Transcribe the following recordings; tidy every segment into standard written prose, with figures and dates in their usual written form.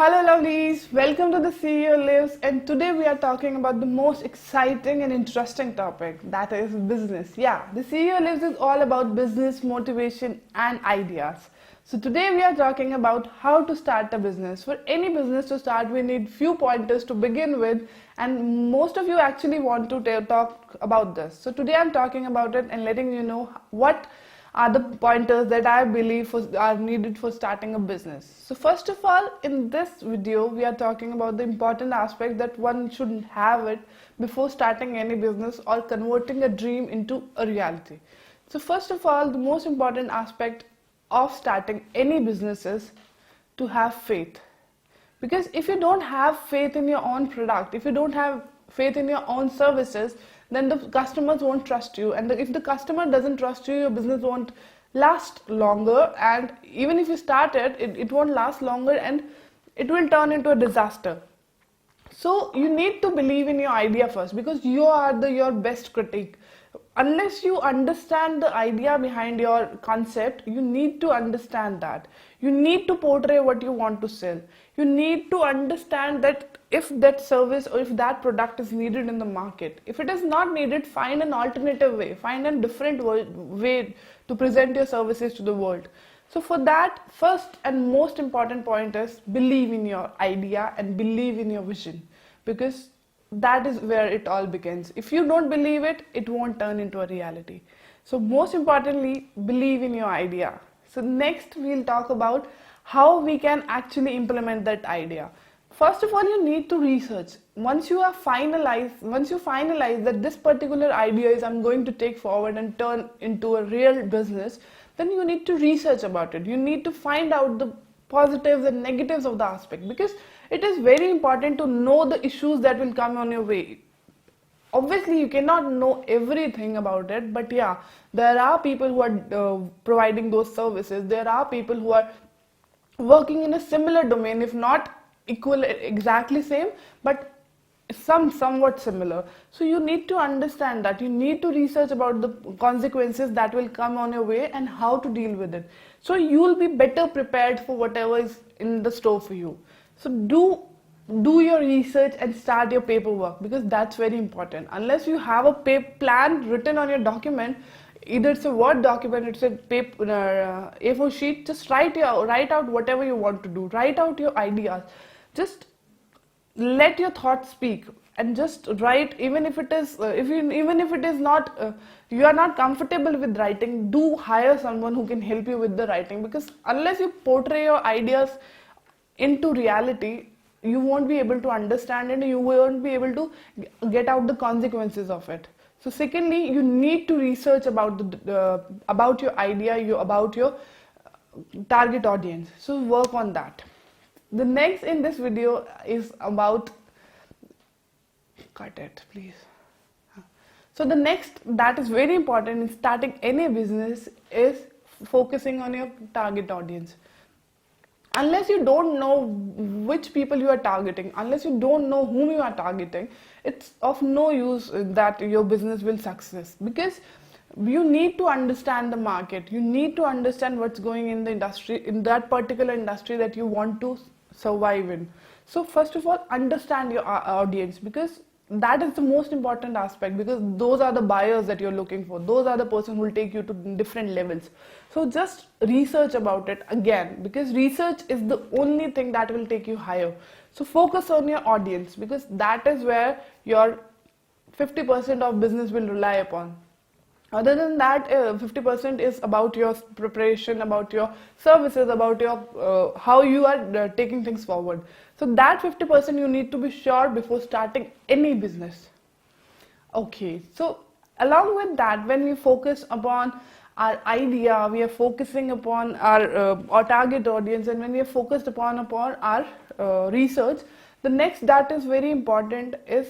Hello lovelies, welcome to the CEO Lives, and today we are talking about the most exciting and interesting topic, that is business. Yeah, the CEO Lives is all about business, motivation and ideas. So today we are talking about how to start a business. For any business to start, we need few pointers to begin with, and most of you actually want to talk about this. So today I'm talking about it and letting you know what are the pointers that I believe are needed for starting a business. So first of all, in this video, we are talking about the important aspect that one should have it before starting any business or converting a dream into a reality. So first of all, the most important aspect of starting any business is to have faith. Because if you don't have faith in your own product, if you don't have faith in your own services, then the customers won't trust you, and if the customer doesn't trust you, your business won't last longer, and even if you start it won't last longer and it will turn into a disaster. So you need to believe in your idea first, because you are your best critic. Unless you understand the idea behind your concept, you need to understand that. You need to portray what you want to sell. You need to understand that if that service or if that product is needed in the market. If it is not needed, find an alternative way, find a different way to present your services to the world. So for that, first and most important point is believe in your idea and believe in your vision, because that is where it all begins. If you don't believe it, it won't turn into a reality. So most importantly, believe in your idea. So next we'll talk about how we can actually implement that idea. First of all, you need to research. Once you finalize that this particular idea is I'm going to take forward and turn into a real business, then you need to research about it. You need to find out the positives and negatives of the aspect, because it is very important to know the issues that will come on your way. Obviously, you cannot know everything about it, but yeah, there are people who are providing those services. There are people who are working in a similar domain, if not equal, exactly same, but somewhat similar. So you need to understand that. You need to research about the consequences that will come on your way and how to deal with it. So you will be better prepared for whatever is in the store for you. So do your research and start your paperwork, because that's very important. Unless you have a plan written on your document, either it's a Word document, it's a A4 sheet, just write out whatever you want to do. Write out your ideas. Just let your thoughts speak and just write. Even if it is not you are not comfortable with writing, do hire someone who can help you with the writing, because unless you portray your ideas into reality, you won't be able to understand it and you won't be able to get out the consequences of it. So secondly, you need to research about your idea, about your target audience. So work on that. The next in this video is about, cut it please. So the next that is very important in starting any business is focusing on your target audience. Unless you don't know which people you are targeting, unless you don't know whom you are targeting, it's of no use that your business will success, because you need to understand the market. You need to understand what's going in the industry, in that particular industry that you want to survive in. So first of all, understand your audience, because that is the most important aspect, because those are the buyers that you're looking for. Those are the person who will take you to different levels. So just research about it again, because research is the only thing that will take you higher. So focus on your audience, because that is where your 50% of business will rely upon. Other than that, 50% is about your preparation, about your services, about your how you are taking things forward. So that 50% you need to be sure before starting any business. Okay, so along with that, when we focus upon our idea, we are focusing upon our target audience, and when we are focused upon our research, the next that is very important is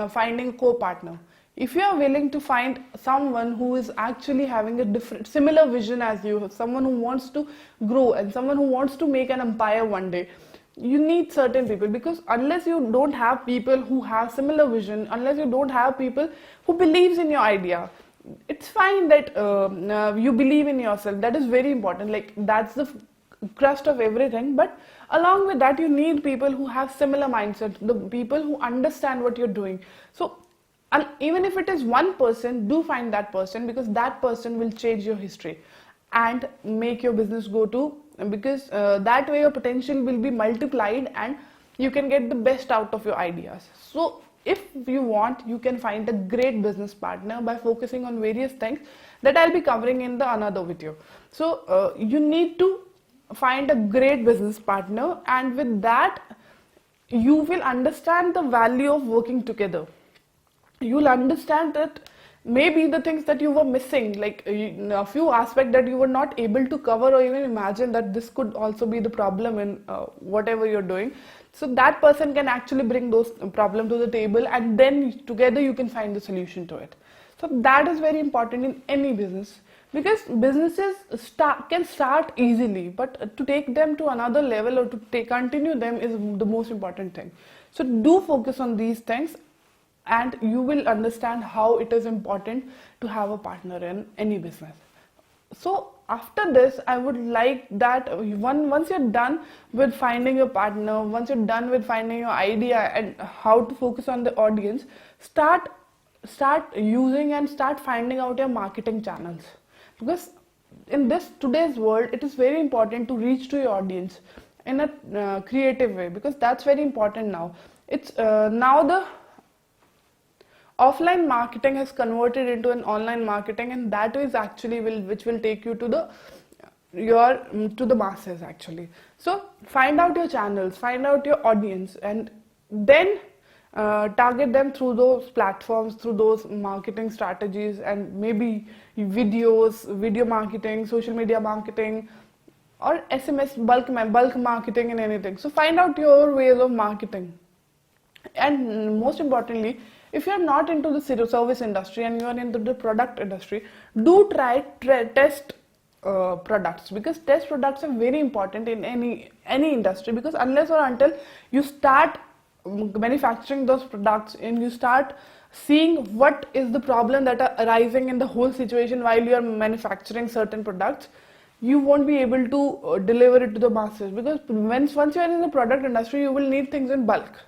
finding a co-partner. If you are willing to find someone who is actually having a similar vision as you, someone who wants to grow and someone who wants to make an empire one day, you need certain people, because unless you don't have people who have similar vision, unless you don't have people who believes in your idea, it's fine that you believe in yourself. That is very important. Like, that's the crust of everything, but along with that you need people who have similar mindset, the people who understand what you're doing. So and even if it is one person, do find that person, because that person will change your history and make your business go to, because that way your potential will be multiplied and you can get the best out of your ideas. So if you want, you can find a great business partner by focusing on various things that I'll be covering in the another video. So you need to find a great business partner, and with that you will understand the value of working together. You'll understand that maybe the things that you were missing, like a few aspects that you were not able to cover or even imagine that this could also be the problem in whatever you're doing. So that person can actually bring those problems to the table, and then together you can find the solution to it. So that is very important in any business, because businesses can start easily, but to take them to another level or to continue them is the most important thing. So do focus on these things, and you will understand how it is important to have a partner in any business. So after this, I would like that once you're done with finding your partner, once you're done with finding your idea and how to focus on the audience, start using and start finding out your marketing channels, because in this today's world it is very important to reach to your audience in a creative way, because that's very important now. It's now the offline marketing has converted into an online marketing, and that is actually which will take you to the masses actually. So find out your channels, find out your audience, and then target them through those platforms, through those marketing strategies, and maybe videos, video marketing, social media marketing, or SMS bulk marketing, and anything. So find out your ways of marketing. And most importantly, if you are not into the service industry and you are into the product industry, do test products, because test products are very important in any industry, because unless or until you start manufacturing those products and you start seeing what is the problem that are arising in the whole situation while you are manufacturing certain products, you won't be able to deliver it to the masses, because once you are in the product industry, you will need things in bulk.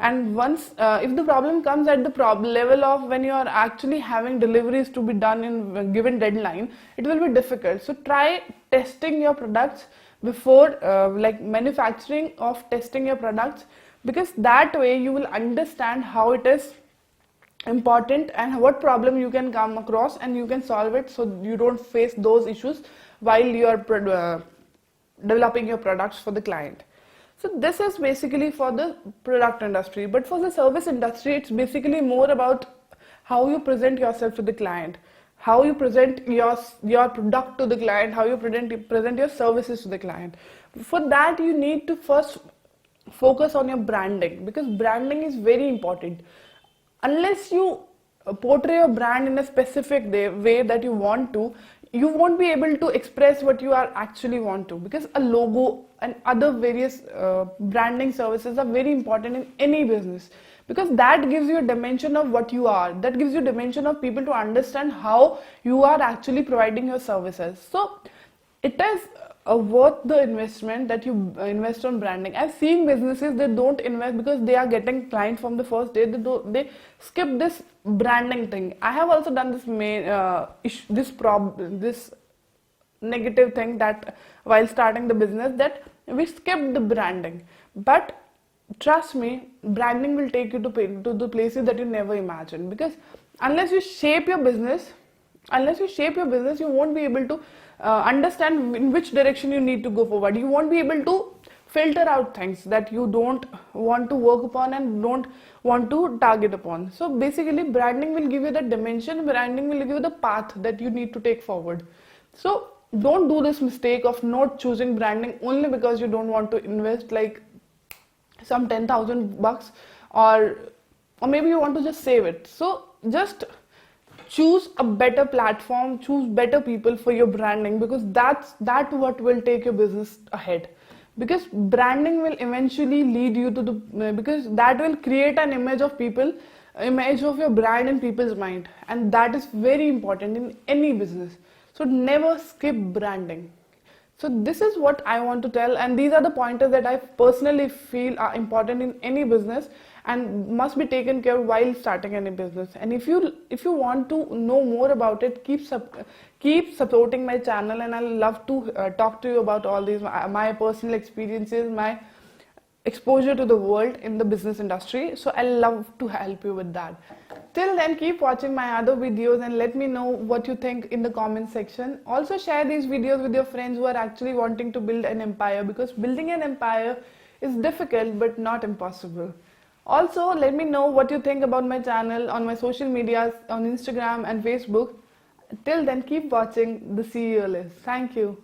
And once if the problem comes at the level of when you are actually having deliveries to be done in a given deadline, it will be difficult. So try testing your products before like manufacturing of testing your products, because that way you will understand how it is important and what problem you can come across and you can solve it, so you don't face those issues while you are developing your products for the client. So this is basically for the product industry, but for the service industry, it's basically more about how you present yourself to the client, how you present your product to the client, how you present your services to the client. For that, you need to first focus on your branding, because branding is very important. Unless you portray your brand in a specific way that you want to, you won't be able to express what you are actually want to, because a logo and other various branding services are very important in any business, because that gives you a dimension of what you are, that gives you a dimension of people to understand how you are actually providing your services. So it is worth the investment that you invest on branding. I've seen businesses that don't invest because they are getting clients from the first day. They skip this branding thing. I have also done this negative thing, that while starting the business, that we skipped the branding. But trust me, branding will take you to the places that you never imagined, because unless you shape your business, you won't be able to understand in which direction you need to go forward. You won't be able to filter out things that you don't want to work upon and don't want to target upon. So basically, branding will give you that dimension, branding will give you the path that you need to take forward. So don't do this mistake of not choosing branding only because you don't want to invest like some 10,000 bucks, or maybe you want to just save it. So just choose a better platform, choose better people for your branding, because that's what will take your business ahead. Because branding will eventually lead you to because that will create an image of your brand in people's mind, and that is very important in any business. So never skip branding. So this is what I want to tell, and these are the pointers that I personally feel are important in any business and must be taken care of while starting any business. And if you want to know more about it, keep supporting my channel, and I'll love to talk to you about all these my personal experiences, my exposure to the world in the business industry. So I love to help you with that. Till then, keep watching my other videos and let me know what you think in the comment section. Also share these videos with your friends who are actually wanting to build an empire, because building an empire is difficult but not impossible. Also let me know what you think about my channel on my social medias on Instagram and Facebook. Till then, keep watching The CEO Lives. Thank you.